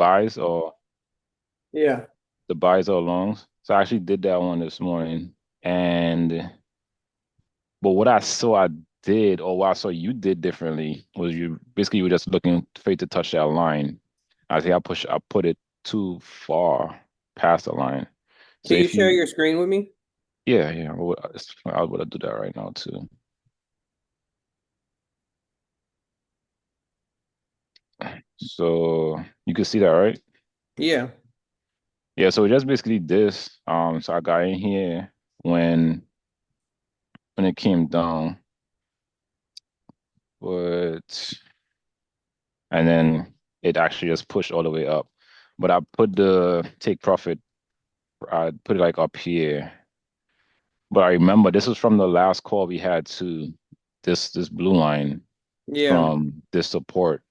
buys or Yeah. the buys or longs. So I actually did that one this morning. And but what I saw I did, or what I saw you did differently, was you were just looking for it to touch that line. I think I put it too far past the line. So Can you if share you your screen with me? yeah, yeah, I would do that right now too. So you can see that, right? Yeah. Yeah, so just basically this. So I got in here when when it came down, but and then it actually just pushed all the way up. But I put the take profit, I put it like up here. But I remember this was from the last call we had to this blue line Yeah. from this support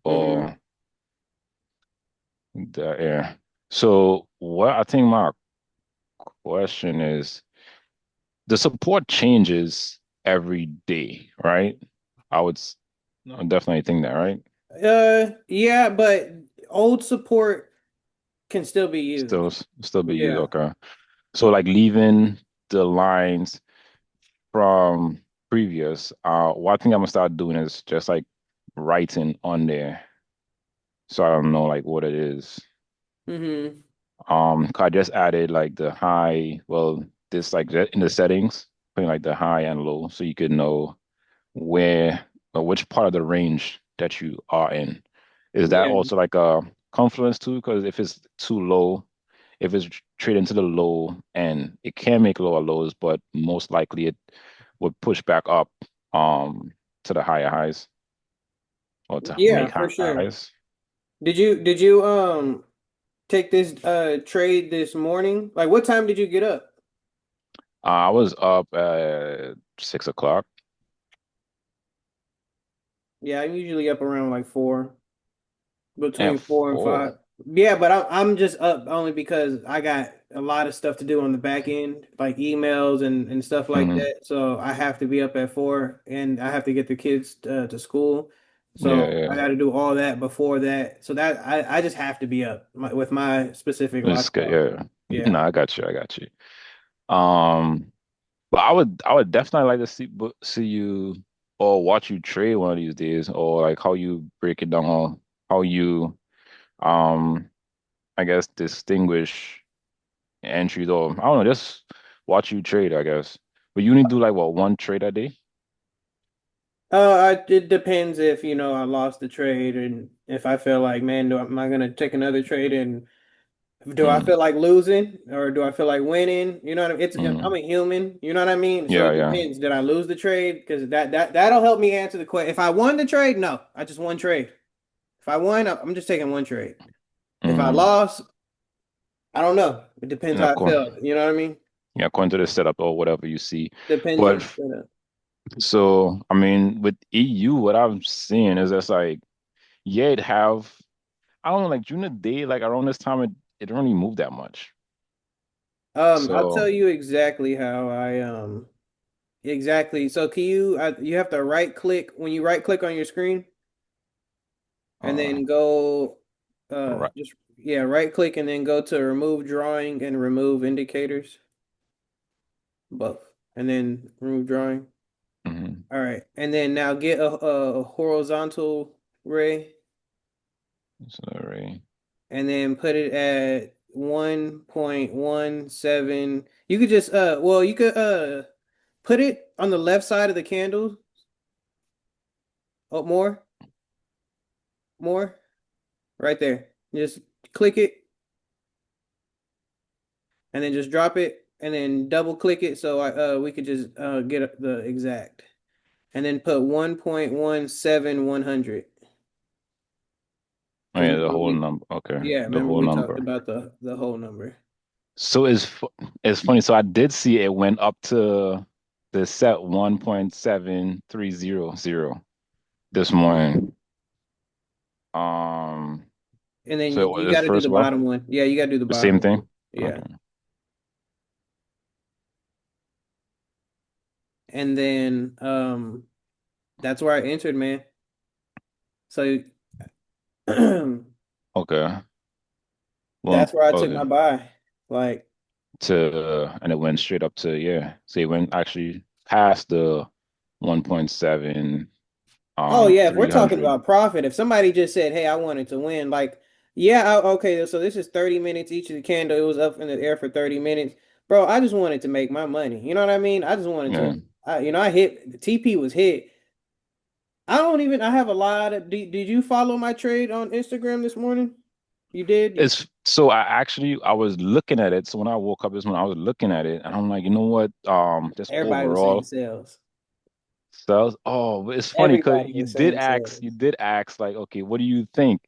Mm-hmm. or the air. So what I think my question is the support changes every day, right? I would definitely think that, right? Yeah, but old support can still be Still used. still be used, Yeah. okay. So like leaving the lines from previous, what I think I'm gonna start doing is just like writing on there so I don't know like what it is. Mm-hmm. 'Cause I just added like the high, well, this like in the settings, putting like the high and low so you could know where or which part of the range that you are in. Is that Yeah. also like a confluence too? Because if it's too low, if it's trading to the low end, it can make lower lows, but most likely it would push back up to the higher highs or to Yeah, make for higher sure. highs. Did you take this trade this morning? Like what time did you get up? I was up at 6 o'clock. Yeah, I'm usually up around like four, And between four and four. five. Yeah, but I'm just up only because I got a lot of stuff to do on the back end, like emails and stuff like Hmm. that. So I have to be up at four, and I have to get the kids to school. Yeah, So I yeah. got to do all that before that. So that I just have to be up with my specific It's good. lifestyle. Yeah. No, Yeah. I got you. I got you. But I would definitely like to see you or watch you trade one of these days, or like how you break it down, or how you um I guess distinguish entries, or I don't know, just watch you trade, I guess. But you need to do like what, one trade a day? It depends if, I lost the trade and if I feel like, man, am I gonna take another trade and do I feel Mm, like losing or do I feel like winning? You know what I mean? I'm mm. a human, you know what I mean? So Yeah, it yeah. depends. Did I lose the trade? Because that'll help me answer the question. If I won the trade, no, I just won trade. If I won, I'm just taking one trade. If I Mm. lost, I don't know. It depends And how I felt. You know what I mean? yeah, according to the setup or whatever you see. Depends on But the setup. so I mean, with EU, what I'm seeing is that's like, yeah, it have. I don't know, like during the day, like around this time, it don't really move that much. I'll tell So, you exactly how exactly. So can you have to right click when you right click on your screen and uh, then go right. just yeah, right click and then go to remove drawing and remove indicators both. And then remove drawing. Hmm. All right. And then now get a horizontal ray Sorry. and then put it at 1.17. You could just you could put it on the left side of the candle. Oh, more, right there. Just click it and then just drop it and then double click it so we could just get the exact and then put 1.17100 Oh because yeah, the remember whole we number. Okay, yeah the remember whole we talked number. about the whole number. So it's funny. So I did see it went up to the set 1.7300 this morning. Um, And then so it you was got to do first the what? bottom one. Yeah, you got to do the The bottom same one. thing? Yeah. Okay. And then that's where I entered, man. So Okay. Well, That's where I took my okay. buy. Like, And it went straight up to, yeah. So it went actually past the 1.7 oh yeah, if we're talking 300. about profit, if somebody just said, "Hey, I wanted to win," like, yeah, okay, so this is 30 minutes each of the candle. It was up in the air for 30 minutes. Bro, I just wanted to make my money. You know what I mean? I just wanted Yeah. to I hit the TP was hit. I have a lot of did you follow my trade on Instagram this morning? You did? It's so I was looking at it. So when I woke up this morning, I was looking at it and I'm like, you know what? Just Everybody was saying overall sales. sales. Oh, but it's funny because Everybody was saying you sales. did ask like, okay, what do you think?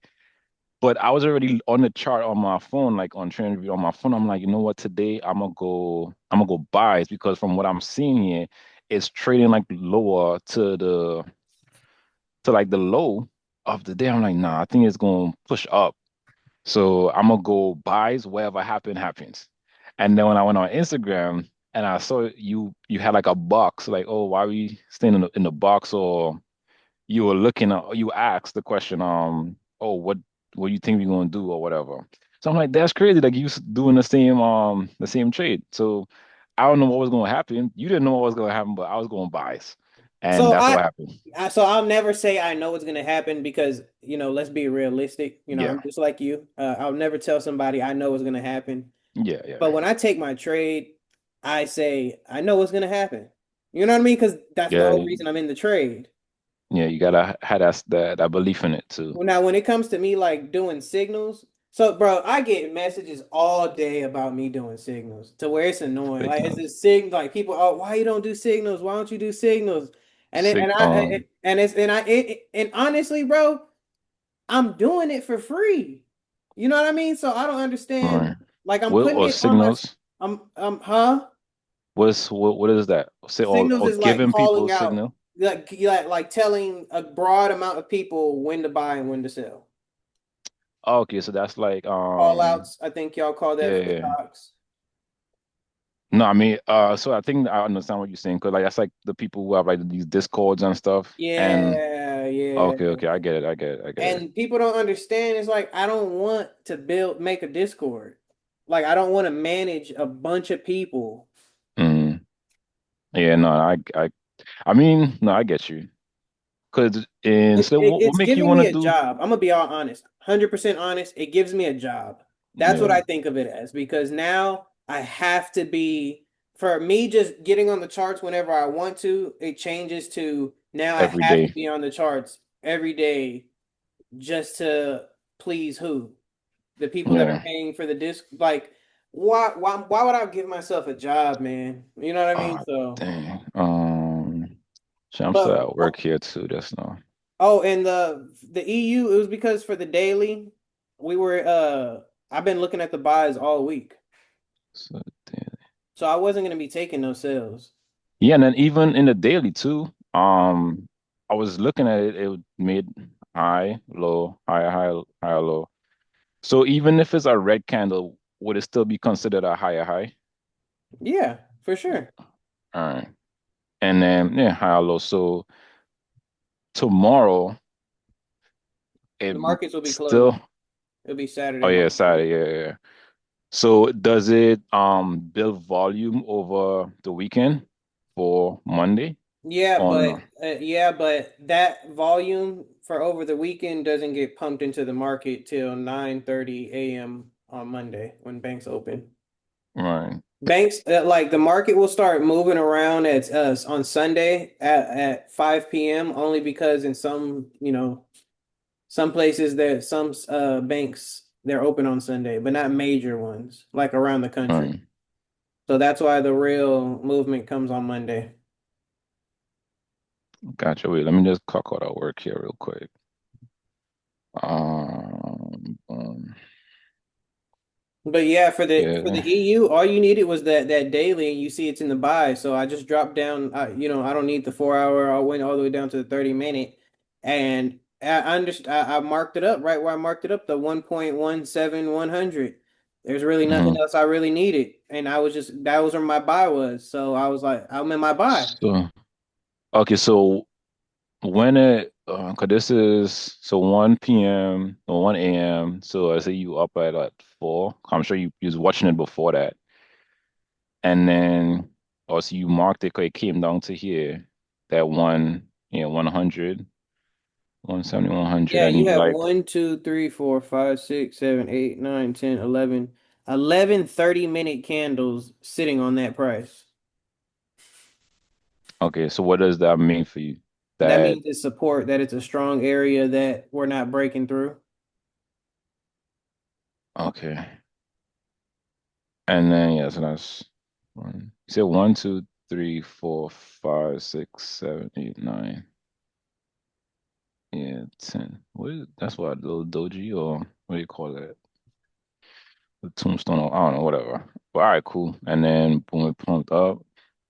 But I was already on the chart on my phone, like on TradingView on my phone. I'm like, you know what? Today I'm gonna go buy it because from what I'm seeing here, it's trading like lower to like the low of the day. I'm like, nah, I think it's gonna push up. So I'm gonna go buys wherever happens. And then when I went on Instagram and I saw you had like a box, like, oh, why are we staying in the box? Or you were looking at you asked the question, oh, what you think we're gonna do or whatever. So I'm like, that's crazy. Like doing the same trade. So I don't know what was gonna happen. You didn't know what was gonna happen, but I was going buys. And So that's what happened. so I'll never say I know what's gonna happen because let's be realistic. Yeah. I'm just like you. I'll never tell somebody I know what's gonna happen. Yeah, yeah. But when I take my trade, I say I know what's gonna happen. You know what I mean? Because that's the whole Yeah, reason I'm in the trade. yeah, you gotta have that belief in it too. Well, now when it comes to me like doing signals, so bro, I get messages all day about me doing signals to where it's annoying. Like it's Signals. this sig like people, oh, why you don't do signals? Why don't you do signals? Sig And it's and honestly, bro, I'm doing it for free. You know what I mean? So I don't understand. right. Like I'm What putting or it on my signals? huh? What is that? Say Signals or is like giving people calling out, signal? like telling a broad amount of people when to buy and when to sell. Oh, okay, so that's like Call outs, I think y'all call that yeah, for the yeah. stocks. No, I mean so I think I understand what you're saying because like that's like the people who have like these discords and stuff. And Yeah, yeah. okay, okay, I get it, I get it, I get it. And people don't understand. It's like I don't want to make a Discord. Like I don't want to manage a bunch of people. Mm. Yeah, no, I mean, no, I get you. Cause and so what It's make you giving want me to a do job. I'm gonna be all honest, 100% honest. It gives me a job. That's what yeah I think of it as because now I have to be, for me, just getting on the charts whenever I want to, it changes to now I every have to day? be on the charts every day just to please who? The people that are Yeah. paying for the disc. Like, why would I give myself a job, man? You know what I mean? Oh, So, dang. Shit, I'm still but at work here too. That's no. oh, and the EU, it was because for the daily, we were I've been looking at the buys all week. So, damn. So I wasn't gonna be taking no sales. Yeah, and then even in the daily too. I was looking at it. It made high, low, high, low. So even if it's a red candle, would it still be considered a higher high? Yeah, for sure. All right. And then yeah, higher low. So tomorrow it The markets will be closed. still. It'll be Saturday Oh yeah, market close. Saturday. Yeah, yeah, yeah. So does it build volume over the weekend for Monday or no? Yeah, but that volume for over the weekend doesn't get pumped into the market till 9:30 a.m. on Monday when banks open. Right. Banks like the market will start moving around at us on Sunday at 5 p.m. only because in some, some places that some banks they're open on Sunday, but not major ones like around the country. Right. So that's why the real movement comes on Monday. Gotcha. Wait, let me just clock out our work here real quick. Boom. But yeah, for the Yeah. EU, all you needed was that daily, and you see it's in the buy. So I just dropped down. I don't need the 4 hour. I went all the way down to the 30 minute, and I marked it up right where I marked it up, the 1.17100. There's really nothing hmm else I really needed, and I was just that was where my buy was. So I was like, I'm in my buy. So okay, so when it 'Cause this is so 1 p.m. or 1 a.m. So I say you up at like 4. I'm sure you was watching it before that. And then also you marked it 'cause it came down to here. That one, yeah, 100, 170, 100. Yeah, And you you have like, 1, 2, 3, 4, 5, 6, 7, 8, 9, 10, 11, 11 30-minute candles sitting on that price. okay, so what does that mean for you? That That, means it's support, that it's a strong area that we're not breaking through. okay. And then, yeah, so that's one. You said 1, 2, 3, 4, 5, 6, 7, 8, 9. Yeah, 10. That's what, little doji or what do you call that? The tombstone, or I don't know, whatever. But all right, cool. And then boom, it pumped up,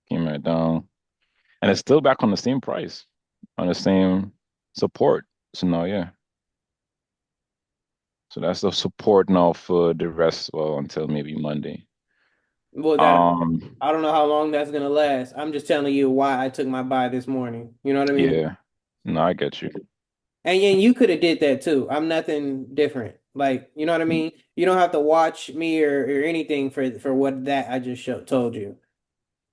came right down, and it's still back on the same price, on the same support. So now, yeah. So that's the support now for the rest, well, until maybe Monday. Well, that Um, I don't know how long that's gonna last. I'm just telling you why I took my buy this morning. You know what I mean? yeah. No, I get you. And you could have did that too. I'm nothing different. Like, you know what I mean? You don't have to watch me or anything for what that I just told you.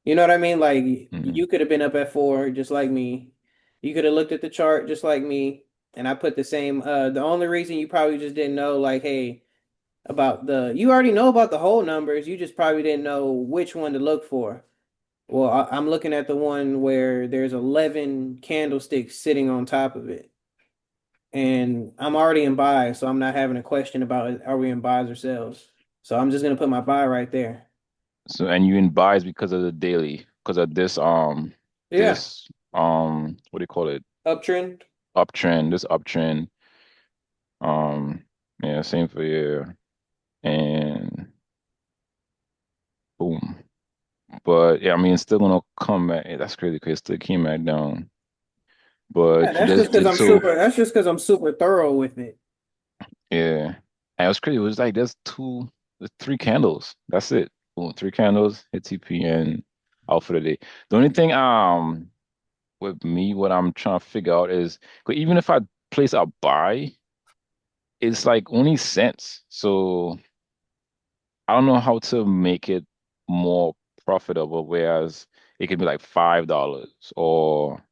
You know what I mean? Like Mhm. you could have been up at 4 just like me. You could have looked at the chart just like me. And I put the same the only reason you probably just didn't know like, hey, about the you already know about the whole numbers. You just probably didn't know which one to look for. Well, I'm looking at the one where there's 11 candlesticks sitting on top of it. And I'm already in buy, so I'm not having a question about are we in buys or sells. So I'm just gonna put my buy right there. So, and you in buys because of the daily, because of Yeah, this, what do you call it? uptrend. Uptrend, this uptrend. Um, yeah, same for you. And boom. But yeah, I mean, it's still gonna come back. That's crazy because it still came back down. Yeah, But you that's just just because did I'm so, super. That's just because I'm super thorough with it. yeah. And it was crazy. It was like there's 3 candles. That's it. Boom, 3 candles, hit TP and out for the day. The only thing with me, what I'm trying to figure out is 'cause even if I place a buy, it's like only cents. So I don't know how to make it more profitable, whereas it could be like $5 or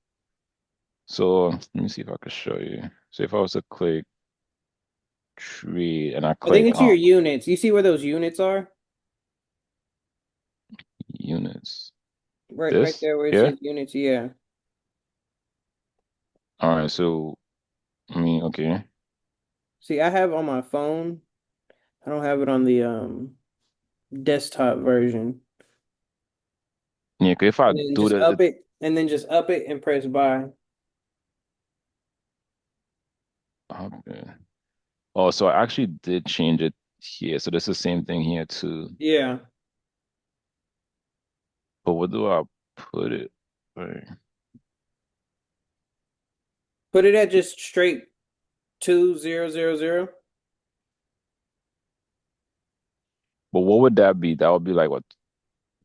so. Let me see if I could show you. So if I was to click trade and I I think click it's your units. You see where those units are? units, Right this, there where it yeah. says units. Yeah. All right, so I mean, okay, See, I have on my phone. I don't have it on the desktop version. yeah. 'Cause if I And then do just the up it, and then just up it and press buy. okay. Oh, so I actually did change it here. So this is the same thing here too. Yeah. But what do I put it? Right. Put it at just straight 2000. But what would that be? That would be like what,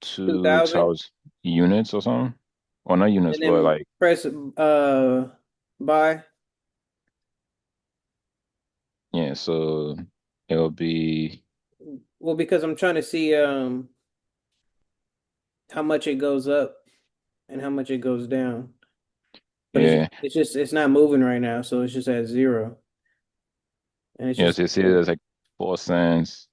2000, 2,000 units or something? Or not units, and but then like, press buy. yeah, so it'll be, Well, because I'm trying to see how much it goes up and how much it goes down. But yeah, it's not moving right now, so it's just at 0. And it's yeah, just so you see there's like 4 cents.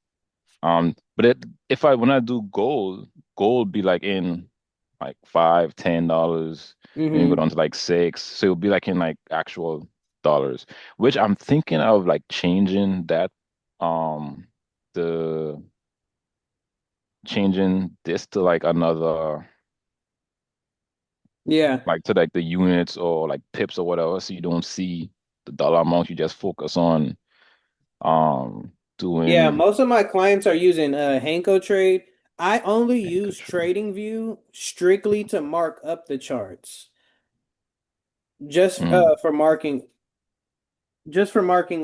But if when I do gold be like in like $5, $10, then you go hmm down to like 6. So it'll be like in like actual dollars, which I'm thinking of like changing that, um, the changing this to like another, Yeah. like to like the units or like pips or whatever, so you don't see the dollar amount. You just focus on Yeah, doing most of my clients are using Hanko Trade. I only anchor use trade. TradingView strictly to mark up the charts. Just Mm, for marking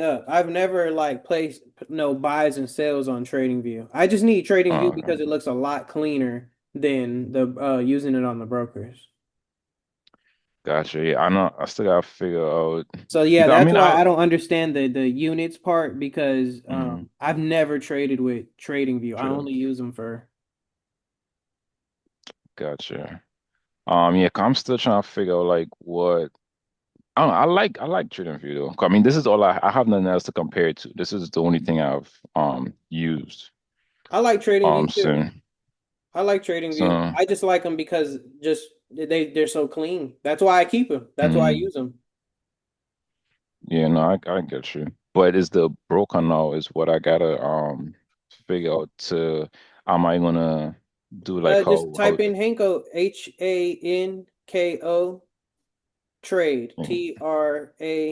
up. I've never like placed no buys and sells on TradingView. I just need TradingView because okay. it looks a lot cleaner than the using it on the brokers. Gotcha. Yeah, I know. I still gotta figure out So yeah, because I that's mean, why I don't understand the units part because mm, I've never traded with TradingView. I true. only use them for Gotcha. Yeah, 'cause I'm still trying to figure out like what. I don't know, I like Trading View though. 'Cause I mean, this is all I have nothing else to compare it to. This is the only thing I've used I like TradingView too. so I like TradingView. so I just like them because just they're so clean. That's why I keep them. That's why I mm, use them. yeah, no, I get you. But is the broker now is what I gotta figure out to am I gonna do like Just how type in Hanko Hanko trade TRADE.com.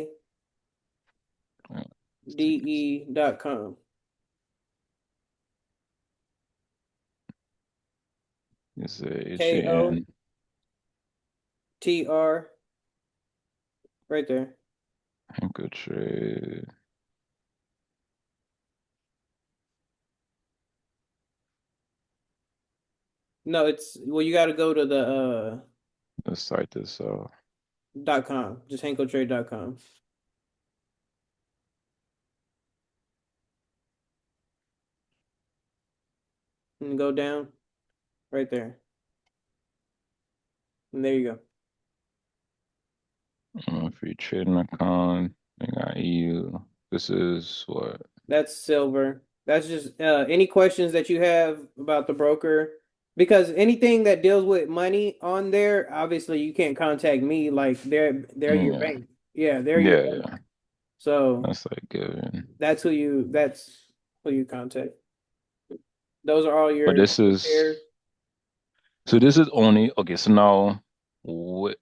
is it KO HAN TR right there. good trade No, it's well you got to go to the the site is .com. Just hankotrade.com and go down right there. And there you go. free trading account. I got EU. This is what That's silver. That's just any questions that you have about the broker. Because anything that deals with money on there, obviously you can't contact me. Like they're your yeah. bank. Yeah, they're your Yeah, bank. yeah. So That's like given. that's who you contact. Those are all But your this is pairs. so this is only okay, so now what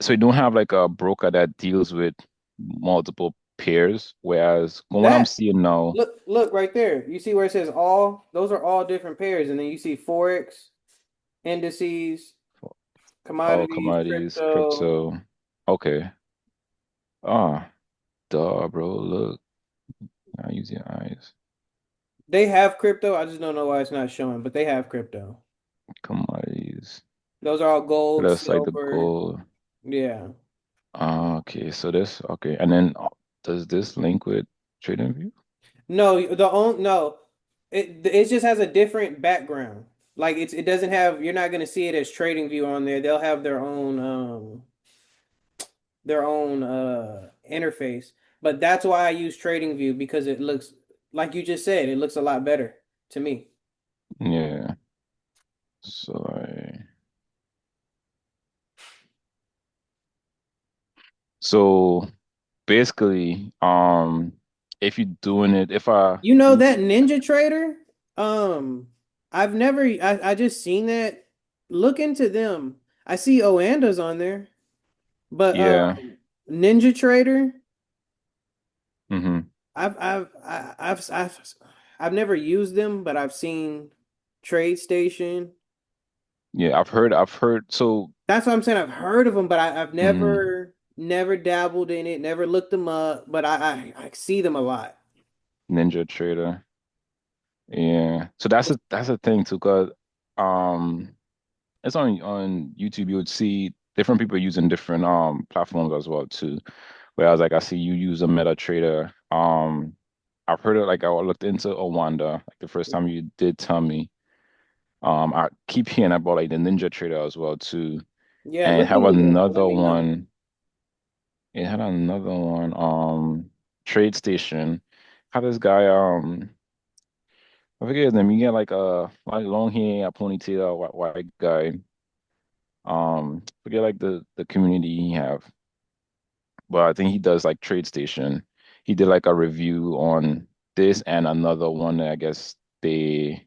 so you don't have like a broker that deals with multiple pairs, whereas what I'm That seeing now, look right there. You see where it says all? Those are all different pairs, and then you see Forex, indices, oh, commodities, commodities, crypto. crypto. Okay. Ah, duh, bro. Look, I use your eyes. They have crypto. I just don't know why it's not showing, but they have crypto. Commodities. Those are all gold, That's like the silver. goal. Yeah. Ah, okay, so this okay, and then does this link with TradingView? No, the own no. It just has a different background. Like it doesn't have you're not gonna see it as trading view on there. They'll have their own interface. But that's why I use trading view because it looks like you just said, it looks a lot better to me. Yeah. So so basically, if you're doing it, if I You know do, that Ninja Trader? Um, I've never I just seen that. Look into them. I see Oanda's on there, but yeah, Ninja Trader, hmm I've never used them, but I've seen Trade Station. yeah, I've heard. So, That's what I'm saying. I've heard of them, but I've mhm, never dabbled in it, never looked them up, but I see them a lot. Ninja Trader, yeah. So that's a thing too, cause um, it's on YouTube. You would see different people using different platforms as well too. Whereas like I see you use a MetaTrader. I've heard it like I looked into Owanda like the first time you did tell me. I keep hearing about like the Ninja Trader as well too, Yeah, and look have into them and let another me know. one. It had another one. Trade Station. How this guy I forget his name. You get like a like long hair, a ponytail, white guy. Forget like the community he have, but I think he does like Trade Station. He did like a review on this and another one that I guess they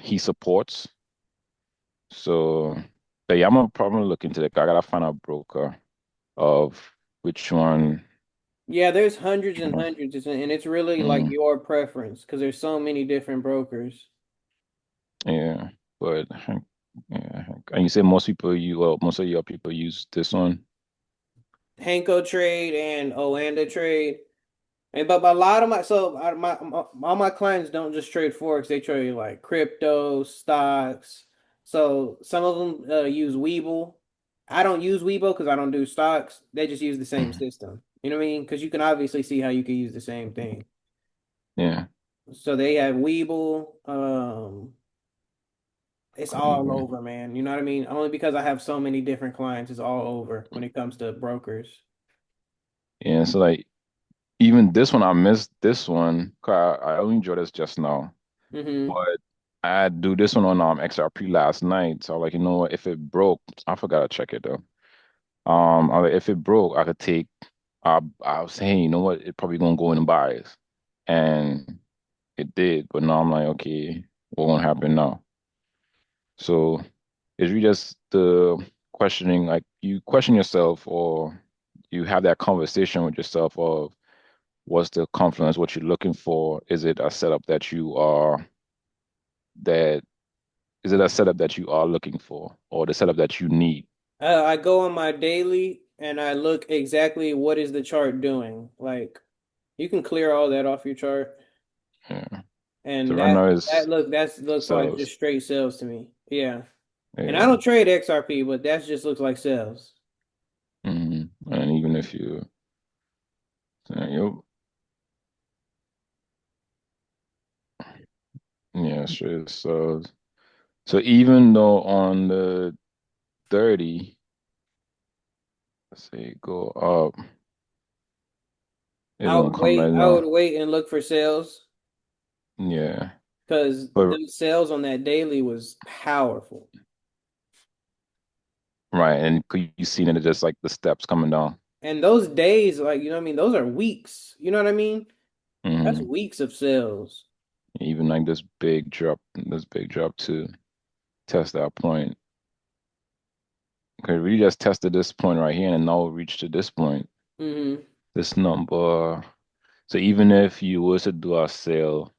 he supports. So, but yeah, I'm gonna probably look into that. I gotta find a broker of which one. Yeah, there's hundreds and hundreds, and it's really like Mm, your preference because there's so many different brokers. yeah, but yeah, and you say most people you well, most of your people use this one. Hanko Trade and Oanda Trade. And but a lot of my all my clients don't just trade Forex, they trade like crypto, stocks. So some of them use Weeble. I don't use Weibo because I don't do stocks. They just use the same Mhm. system. You know what I mean? Because you can obviously see how you can use the same thing. Yeah. So they have Weeble. It's all Cool. over, man. You know what I mean? Only because I have so many different clients, it's all over when it comes to brokers. Yeah. So like even this one, I missed this one. 'Cause I only enjoyed this just now. Hmm. But I do this one on XRP last night. So like, you know what? If it broke, I forgot to check it though. If it broke, I could take. I was saying, you know what? It probably gonna go in buys, and it did. But now I'm like, okay, what gonna happen now? So it's really just the questioning, like you question yourself, or you have that conversation with yourself of what's the confluence, what you're looking for. Is it a setup that is it a setup that you are looking for, or the setup that you need? I go on my daily and I look exactly what is the chart doing. Like you can clear all that off your chart, Yeah. So and right now it's that looks like sales. just straight sales to me. Yeah, and I Yeah. don't trade XRP, but that just looks like sales. And even if you, you, yeah, sure. So even though on the 30, let's say go up, it's gonna come right I would now. wait and look for sales Yeah. because But the sales on that daily was powerful. right, and could you see that it's just like the steps coming down? And those days, like, you know what I mean? Those are weeks. You know what I mean? That's hmm weeks of sales. Even like this big drop to test that point. Okay, we just tested this point right here, and now we reached to this point. Hmm. This number. So even if you was to do a sale,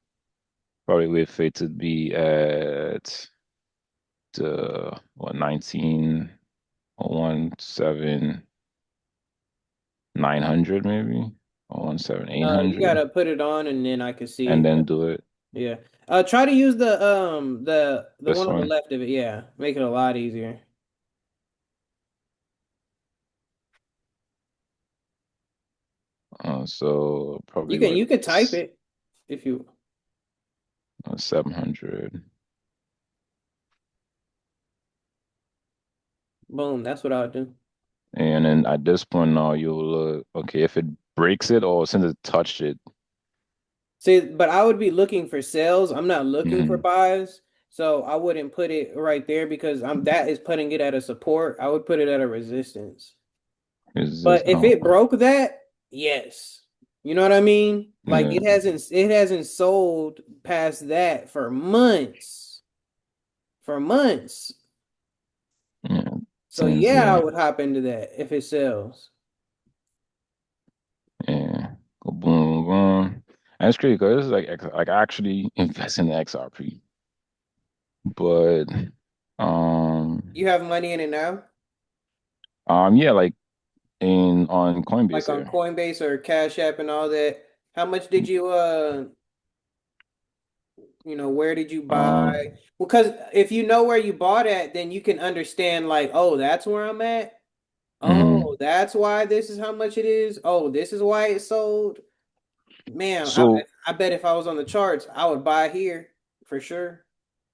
probably wait for it to be at what 19,17900 maybe, or 17,800, You gotta put it on and then I can see and it. then do it Yeah. Try to use the this one on the one. left of it. Yeah. Make it a lot easier. So probably what You could type it if you 700, boom, that's what I would do. and then at this point now you'll look okay if it breaks it or since it touched it. See, but I would be looking for sales. I'm not looking for hmm buys. So I wouldn't put it right there because I'm that is putting it at a support. I would put it at a resistance. Is this But if it broke that, yes. You know what I mean? Like yeah, it hasn't sold past that for months. For months. yeah, So since yeah, I yeah. would hop into that if it sells. Yeah, go boom, boom. And it's crazy because this is like I actually invest in the XRP, but um You have money in it now? yeah, like in on Like Coinbase on here. Coinbase or Cash App and all that. How much did you where did you buy? Um Because if you know where you bought at, then you can understand like, oh, that's where I'm at. Oh, mhm. that's why this is how much it is. Oh, this is why it sold. Man, So I bet if I was on the charts, I would buy here for sure.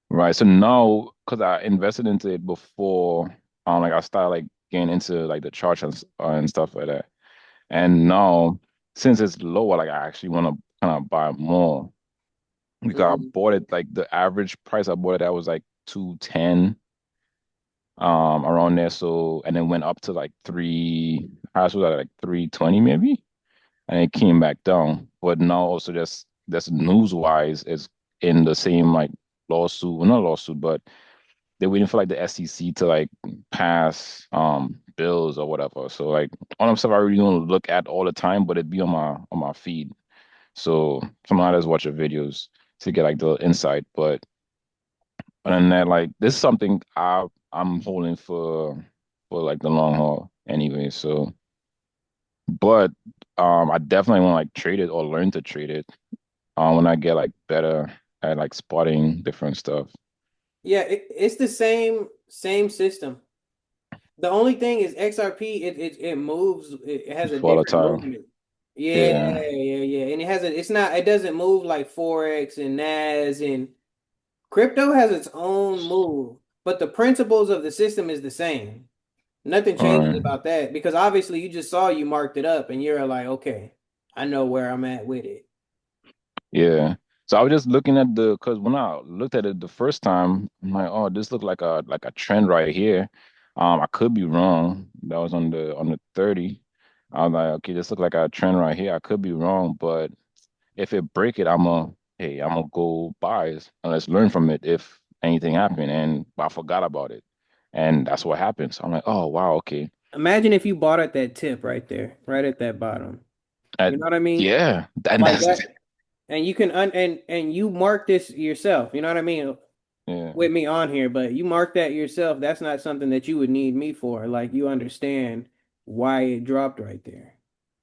right, so now because I invested into it before, like I started like getting into like the charts and stuff like that, and now since it's lower, like I actually want to kind of buy more because I Hmm. bought it like the average price I bought it at was like 210 around there. So and then went up to like I was at like 320 maybe, and it came back down. But now also just news wise is in the same like lawsuit, well not lawsuit, but they're waiting for like the SEC to like pass bills or whatever. So like all them stuff I really don't look at all the time, but it'd be on my feed. So sometimes I just watch your videos to get like the insight. But other than that, like this is something I'm holding for like the long haul anyway. So, but I definitely want to like trade it or learn to trade it. When I get like better at like spotting different stuff. Yeah, it's the same system. The only thing is XRP, it moves, it has It's a different volatile. movement. Yeah, Yeah. yeah. And it has it's not, it doesn't move like Forex and NAS, and crypto has its own move, but the principles of the system is the same. Nothing All changes right. about that because obviously you just saw you marked it up and you're like, okay, I know where I'm at with it. Yeah. So I was just looking at the because when I looked at it the first time, I'm like, oh, this looked like a trend right here. I could be wrong. That was on the 30. I was like, okay, this looked like a trend right here. I could be wrong, but if it break it, I'm gonna go buy it and let's learn from it if anything happened. And I forgot about it. And that's what happened. So I'm like, oh wow, okay. Imagine if you bought at that tip right there, right at that bottom. Uh, You know what I mean? yeah, and Like that's that, and you can and you mark this yourself. You know what I mean? yeah, With me on here, but you mark that yourself. That's not something that you would need me for. Like you understand why it dropped right there.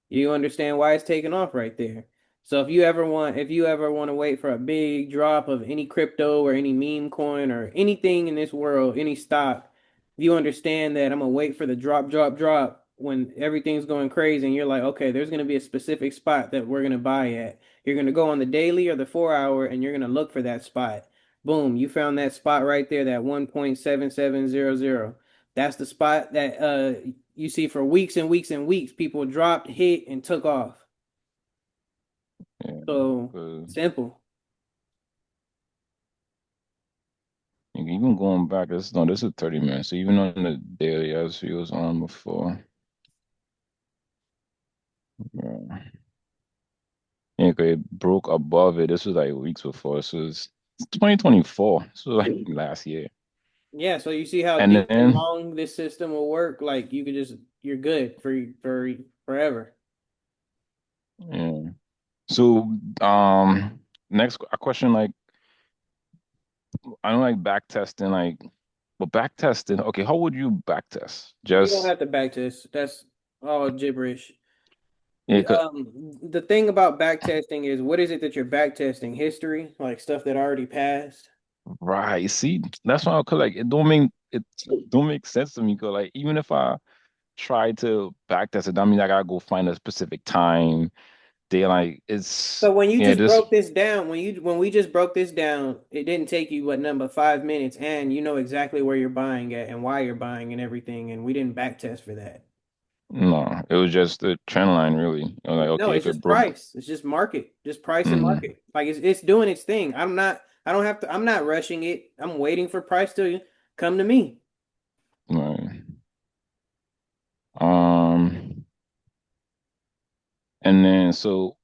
You understand why it's taking off right there. So if you ever want to wait for a big drop of any crypto or any meme coin or anything in this world, any stock, you understand that I'm gonna wait for the drop, drop, drop when everything's going crazy and you're like, okay, there's gonna be a specific spot that we're gonna buy at. You're gonna go on the daily or the 4 hour and you're gonna look for that spot. Boom, you found that spot right there, that 1.7700. That's the spot that you see for weeks and weeks and weeks, people dropped, hit, and took off. yeah. So 'Cause simple. even going back, this is 30 minutes. So even on the daily, as he was on before, yeah, yeah, 'cause it broke above it. This was like weeks before. It's 2024. This was like last year. Yeah, so you see how And deep and then, long this system will work. Like you could just you're good for forever. yeah. So, next a question, like I don't like back testing, but back testing. Okay, how would you back test? You don't Just have to back test. That's all gibberish. yeah, The thing about back testing is what is it that you're back testing? History, like stuff that already passed. right. See, that's why, cause like it don't make sense to me. Cause like even if I try to back test it, that means I gotta go find a specific time. They like it's So when you yeah, just just broke this down, when we just broke this down, it didn't take you what number 5 minutes, and you know exactly where you're buying at and why you're buying and everything, and we didn't back test for that. no, it was just the trend line really. It was like No, okay, it's if it just broke, price. It's just market, just price and mm, market. Like it's doing its thing. I don't have to. I'm not rushing it. I'm waiting for price to come to me. right. Um, and then so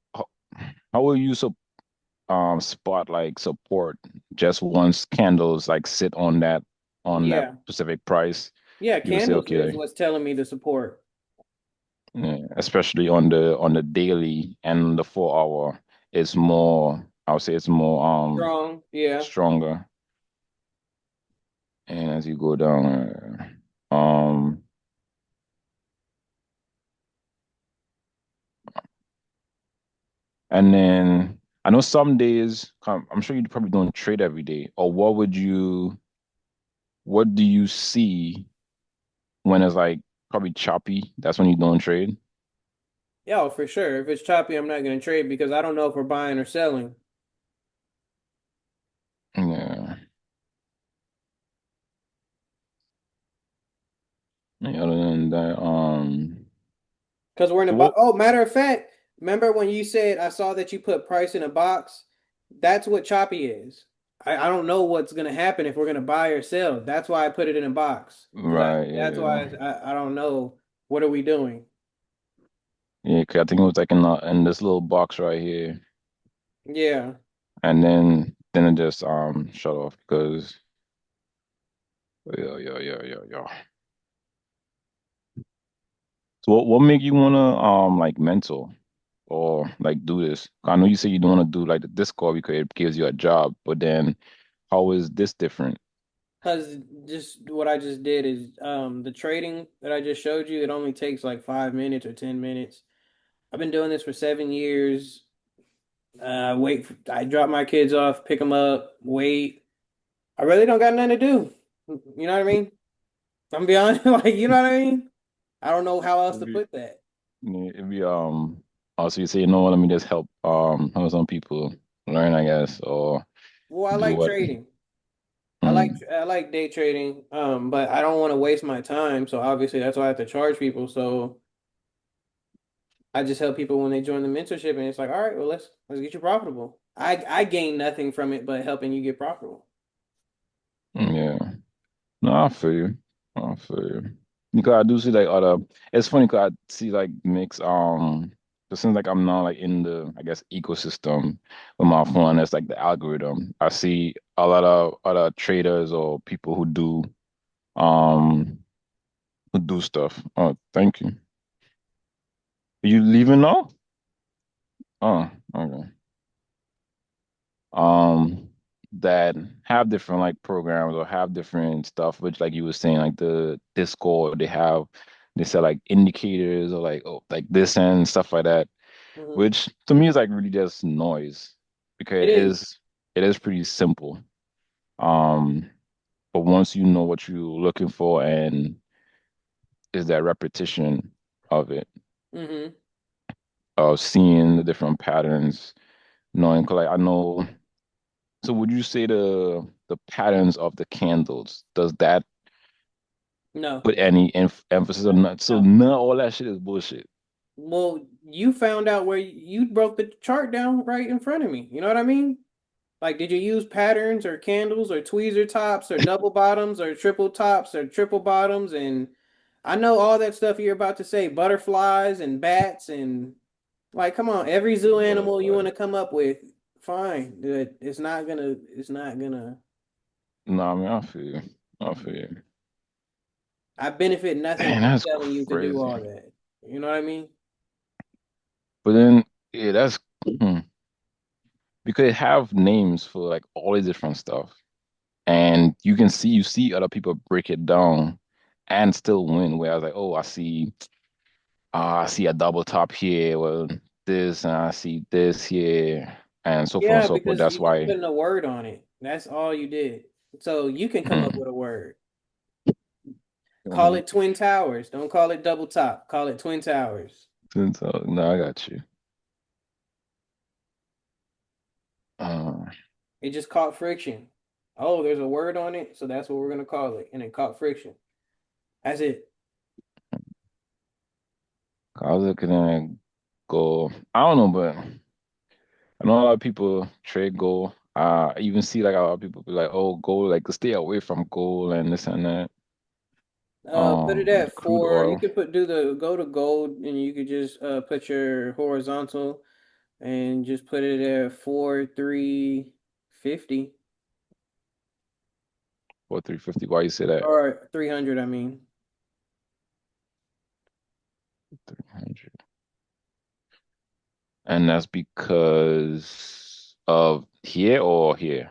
how will you spot like support just once candles like sit on that Yeah, specific price? yeah. You would say Candles is okay. what's telling me the support. Yeah, especially on the daily and the 4 hour, it's more. I would say it's more Strong. Yeah. stronger. And as you go down, um, and then I know some days. I'm sure you probably don't trade every day. Or what do you see when it's like probably choppy? That's when you don't trade. Yeah, oh, for sure. If it's choppy, I'm not going to trade because I don't know if we're buying or selling. Yeah. Yeah, other than that, Because we're in a so box. what? Oh, matter of fact, remember when you said I saw that you put price in a box? That's what choppy is. I don't know what's gonna happen if we're gonna buy or sell. That's why I put it in a box. Because Right. that's why Yeah. I don't know what are we doing. Yeah. 'Cause I think it was like in this little box right here. Yeah. And then it just shut off because yeah. So what make you wanna like mentor or like do this? I know you say you don't want to do like the Discord because it gives you a job, but then how is this different? Because just what I just did is the trading that I just showed you, it only takes like 5 minutes or 10 minutes. I've been doing this for 7 years. I drop my kids off, pick them up, wait. I really don't got nothing to do. You know what I mean? I'm be honest, like you know what I mean? I don't know how else It'd to be, put that. it'd be also you say, you know what, let me just help some people learn, I guess, or Well, I do like what. trading. Mm, I like day trading, but I don't want to waste my time. So obviously that's why I have to charge people. So I just help people when they join the mentorship, and it's like, all right, well let's get you profitable. I gain nothing from it but helping you get profitable. yeah. No, I feel you. I feel you. Because I do see like other. It's funny because I see like mix. It seems like I'm not like in the I guess ecosystem with my phone. It's like the algorithm. I see a lot of other traders or people um who do stuff. Oh, thank you. You leaving now? Oh, okay. um that have different like programs or have different stuff, which like you were saying, like the Discord, they sell like indicators or like oh like this and stuff like that, Hmm. which to me is like really just noise because It is. it is pretty simple. Um, but once you know what you're looking for and is that repetition of it, Hmm. of seeing the different patterns, knowing 'cause, like I know. So would you say the patterns of the candles, does that No, put any emphasis on that? So no. none all that shit is bullshit. Well, you found out where you broke the chart down right in front of me. You know what I mean? Like, did you use patterns or candles or tweezer tops or double bottoms or triple tops or triple bottoms? And I know all that stuff you're about to say, butterflies and bats and like, come on, every zoo animal you Butterfly. want to come up with, fine. But it's not gonna, No, I mean I feel you. I feel you. I benefit nothing Man, from that's telling you to do crazy. all that. You know what I mean? But then yeah, that's because they have names for like all these different stuff. And you see other people break it down and still win. Whereas like, oh, I see a double top here, well this and I see this here and so forth and Yeah, so forth. because That's you keep why putting a word on it. That's all you did. So you can come up mm, with a word. Call um, it Twin Towers. Don't call it double top. Call it Twin Towers. so, no, I got you. Uh, It just caught friction. Oh, there's a word on it, so that's what we're gonna call it. And it caught friction. That's it. I was looking at gold. I don't know, but I know a lot of people trade gold. I even see like a lot of people be like, "Oh, gold, like stay away from gold and this and that." Put it The at crude 4. You oil, could put do the go to gold, and you could just put your horizontal and just put it at 4,350 or 350. Why you say that? or 300. I mean, 300. And that's because of here or here?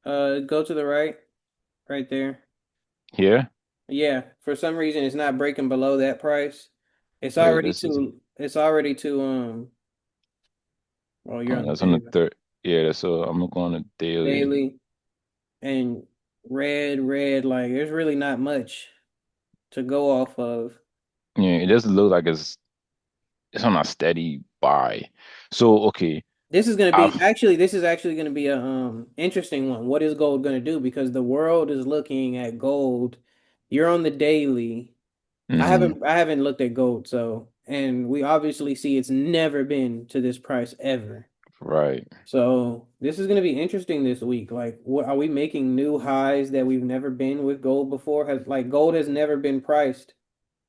go to the right, right there. Here? Yeah, for some reason it's not breaking below that price. Wait, this is It's already too well, you're on that's on the the third. Yeah, that's so I'm gonna go on the daily. daily and red, like there's really not much to go off of. Yeah, it doesn't look like it's on a steady buy. So okay, I've This is actually gonna be a interesting one. What is gold gonna do? Because the world is looking at gold. You're on the daily. mhm, I haven't looked at gold, so and we obviously see it's never been to this price ever. right. So this is going to be interesting this week. Like, what are we making new highs that we've never been with gold before? Has like gold has never been priced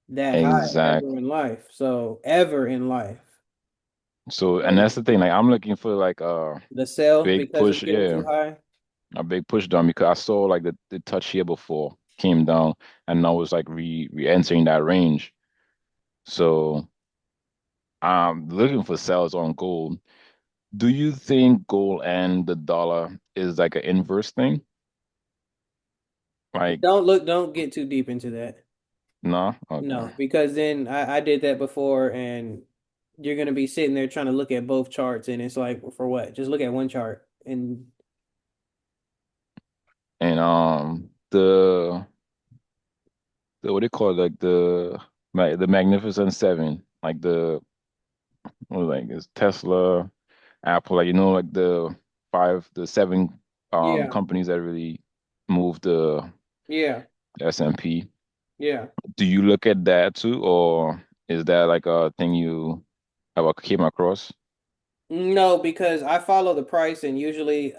that high ever Exactly. in life. So ever in life. So, and that's And the thing. Like, I'm looking for like a the sell big because it's push. getting Yeah, too high. a big push down because I saw like the touch here before came down, and now it's like re-entering that range. So, I'm looking for sales on gold. Do you think gold and the dollar is like an inverse thing? Like, Don't get too deep into that. no? Okay. No, because then I did that before and you're gonna be sitting there trying to look at both charts and it's like for what? Just look at one chart and And the what they call it, like the Magnificent Seven, like like it's Tesla, Apple, like like the seven Yeah, companies that really move the yeah, S&P. yeah. Do you look at that too, or is that like a thing you ever came across? No, because I follow the price, and usually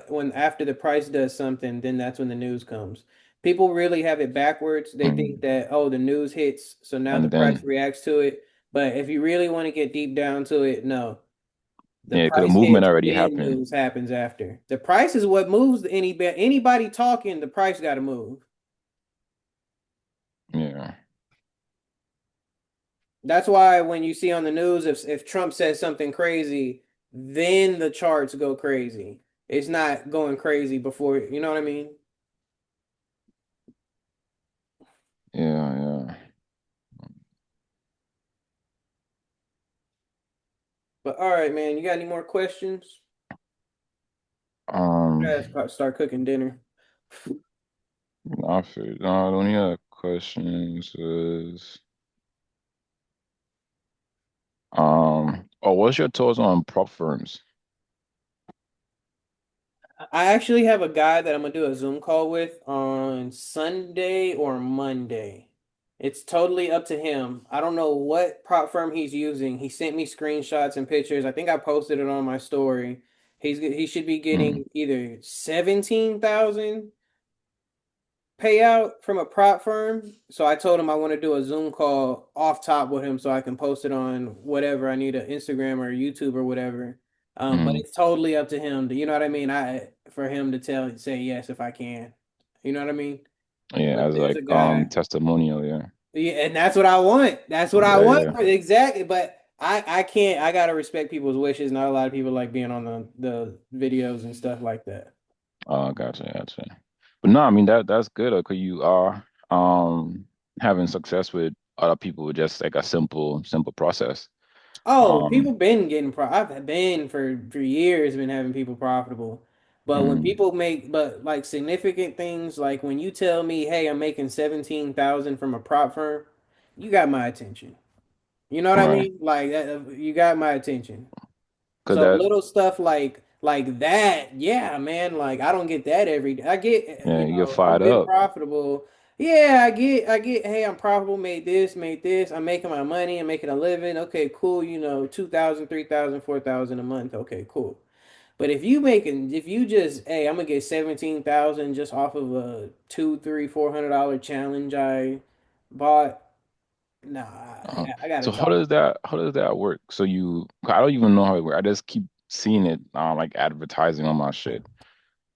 when after the price does something, then that's when the news comes. People really have it backwards. They think Mm. that, oh, the news hits, so now the And price then reacts to it. But if you really want to get deep down to it, no. The yeah, because the price movement hits, already then happened. news happens after. The price is what moves anybody talking, the price got to move. Yeah, That's why when you see on the news, if Trump says something crazy, then the charts go crazy. It's not going crazy before, you know what I mean? yeah, yeah. But all right, man, you got any more questions? Um, Yeah, start cooking dinner. I feel no, the only other questions is oh, what's your thoughts on prop firms? I actually have a guy that I'm gonna do a Zoom call with on Sunday or Monday. It's totally up to him. I don't know what prop firm he's using. He sent me screenshots and pictures. I think I posted it on my story. He should be Mm, getting either 17,000 payout from a prop firm. So I told him I want to do a Zoom call off top with him so I can post it on whatever I need, an Instagram or YouTube or whatever. But mm. it's totally up to him to, you know what I mean? For him to say yes if I can. You know what I mean? Yeah, But as there's like a guy. testimonial, yeah. Yeah, and that's what I want. That's what I Yeah, want yeah. for exactly. But I can't. I gotta respect people's wishes. Not a lot of people like being on the videos and stuff like that. Oh, gotcha, gotcha. But no, I mean that's good because you are having success with other people with just like a simple process. Oh, Um, people been getting I've been for years been having people profitable. But when mm, people make but like significant things, like when you tell me, "Hey, I'm making 17,000 from a prop firm," you got my attention. You know what I right. mean? Like you got my attention. Cause So that little stuff like that, yeah, man. Like I don't get that every day. I get, yeah, you get I've fired been up. profitable. Yeah, I get. Hey, I'm profitable. Made this, made this. I'm making my money. I'm making a living. Okay, cool. 2,000, 3,000, 4,000 a month. Okay, cool. But if you just, hey, I'm gonna get 17,000 just off of a two, three, $400 challenge I bought. Nah, Uh, I gotta so talk. how does that work? So I don't even know how it works. I just keep seeing it like advertising on my shit.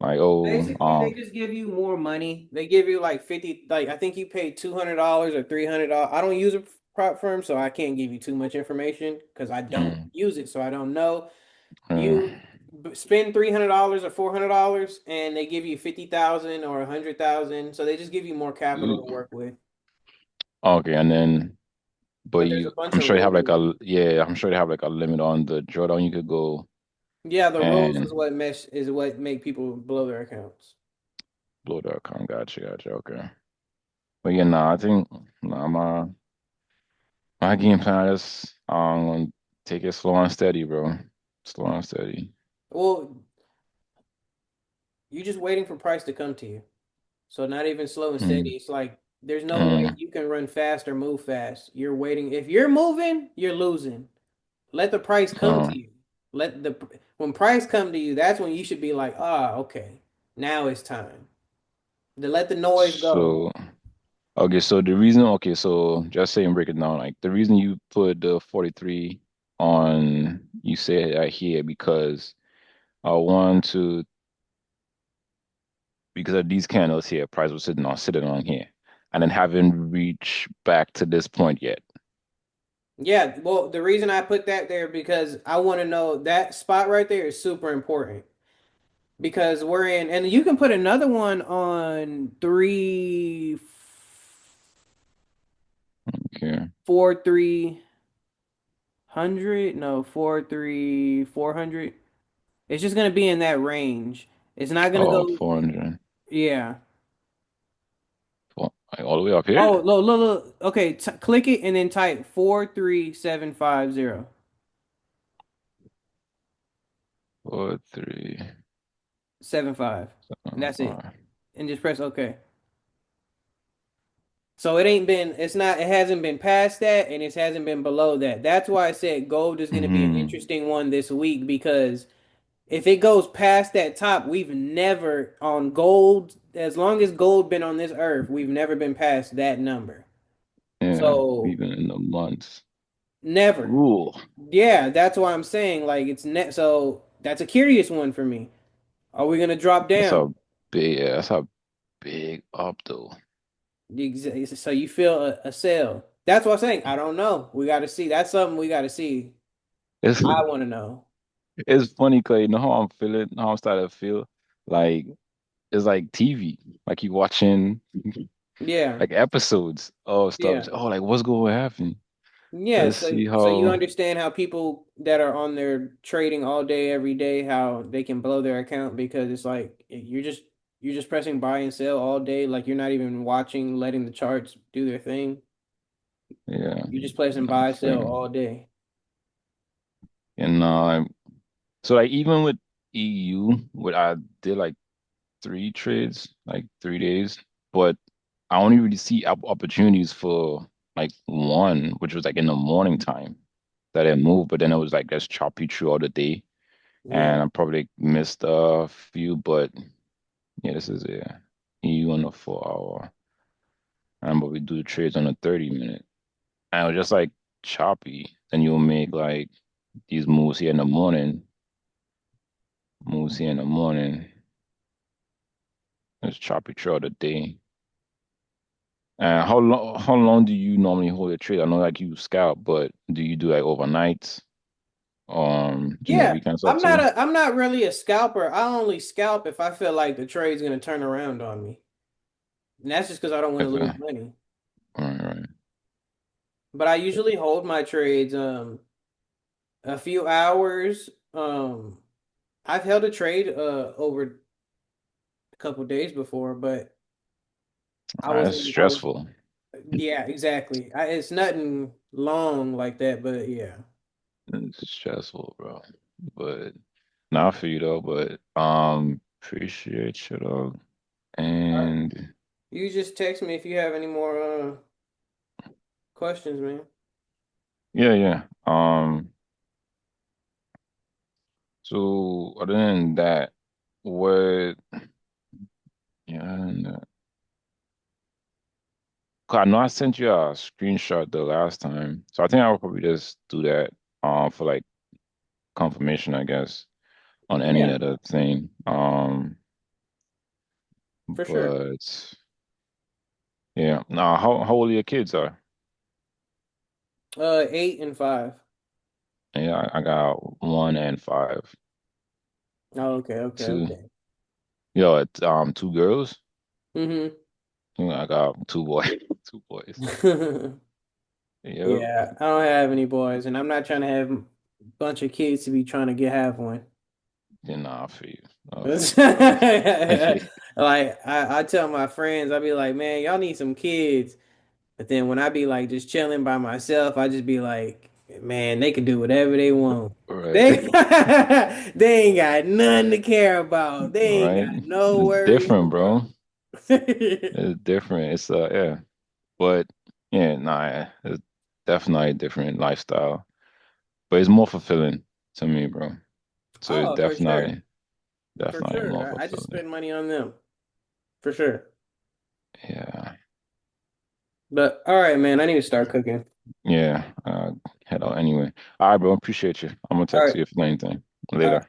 Like Basically, they just give you more money. They give you like 50, like I think you paid $200 or $300. I don't use a prop firm, so I can't give you too much information because I don't mm, use it, so I don't know. uh, You spend $300 or $400, and they give you 50,000 or 100,000. So they just give you more capital to work with. okay, and then but But there's a you bunch I'm of sure they have like rules. a yeah, I'm sure they have like a limit on the drawdown you could go Yeah, the rules and is what make people blow their accounts. blow the account. Gotcha. Okay. But yeah, nah, I think nah, my game plan is gonna take it slow and steady, bro. Slow and steady. Well, you just waiting for price to come to you. So not even slow and steady. Mm, It's like there's no way mm, you can run fast or move fast. You're waiting. If you're moving, you're losing. Let the price come uh, to you. Let the When price come to you, that's when you should be like, ah, okay, now it's time to let the noise go. so okay, so the reason okay, so just saying break it down, like the reason you put the 43 on you say it right here because I want to because of these candles here, price was sitting on here, and then haven't reached back to this point yet. Yeah, well, the reason I put that there because I want to know that spot right there is super important because we're in, and you can put another one on three, Okay. 4,300. No, 4,400. It's just gonna be in that range. It's not gonna Oh, go. 400. Yeah, Like all the way up here? Oh, look, look, look. Okay, t click it and then type 43750. 4, 3, 75. And that's it. 5. And just press OK. So it hasn't been past that and it hasn't been below that. That's why I said gold is going to be an Hmm. interesting one this week because if it goes past that top, we've never on gold, as long as gold been on this earth, we've never been past that number. Yeah, So even in the months. never. Ooh, Yeah, that's why I'm saying like it's net. So that's a curious one for me. Are we gonna drop that's down? a yeah, that's a big up though. So you feel a sell. That's what I'm saying. I don't know. We got to see. That's something we got to see. It's I want to know. it's funny because you know how I'm feeling, how I'm starting to feel like it's like TV, like you watching Yeah, like episodes of stuff. yeah, Oh, like what's going to happen? yeah. Let's So see so you how. understand how people that are on there trading all day, every day, how they can blow their account because it's like you're just pressing buy and sell all day. Like you're not even watching, letting the charts do their thing. Yeah, You're just pressing no, buy, fair sell enough. all day. And so like even with EU, what I did like 3 trades, like 3 days, but I only really see opportunities for like one, which was like in the morning time that it moved, but then it was like just choppy throughout the day, Yeah, and I probably missed a few, but yeah, this is a EU on the 4 hour, and but we do the trades on the 30 minute, and it was just like choppy. Then you'll make like these moves here in the morning, moves here in the morning. It's choppy throughout the day. And how long do you normally hold a trade? I know like you scalp, but do you do like overnights, during the yeah. weekend stuff too? I'm not really a scalper. I only scalp if I feel like the trade's gonna turn around on me. And that's just because I don't want to If lose money. right, right. But I usually hold my trades a few hours. I've held a trade over a couple days before, but That's I was stressful. yeah, exactly. It's nothing long like that, but yeah. It's stressful, bro. But not for you though. But appreciate you though. All right. And You just text me if you have any more questions, man. yeah, yeah. So other than that, what? Yeah, and, 'cause I know I sent you a screenshot the last time, so I think I will probably just do that for like confirmation, I guess, on any Yeah, other thing. for sure. But yeah, now how old your kids are? 8 and 5. Yeah, I got 1 and 5. Oh, okay, okay, Two, okay. yo, it's 2 girls. Mm-hmm. I got 2 boys, 2 boys. Yep. Yeah, I don't have any boys, and I'm not trying to have a bunch of kids to be trying to get have one. Yeah, nah, I feel you. I feel Like you, bro. I tell my friends, I be like, man, y'all need some kids. But then when I be like just chilling by myself, I just be like, man, they can do whatever they want. Right, They they ain't got nothing to care about. They ain't right. got no It's worries different, bro. about. It's different. It's yeah. But yeah, nah, it's definitely a different lifestyle. But it's more fulfilling to me, bro. So it's Oh, for sure. For definitely more sure. I just fulfilling. spend money on them. For sure. Yeah. But all right, man, I need to start cooking. Yeah. Head out anyway. All right, bro. Appreciate you. I'm gonna All text right. you if anything All later. right.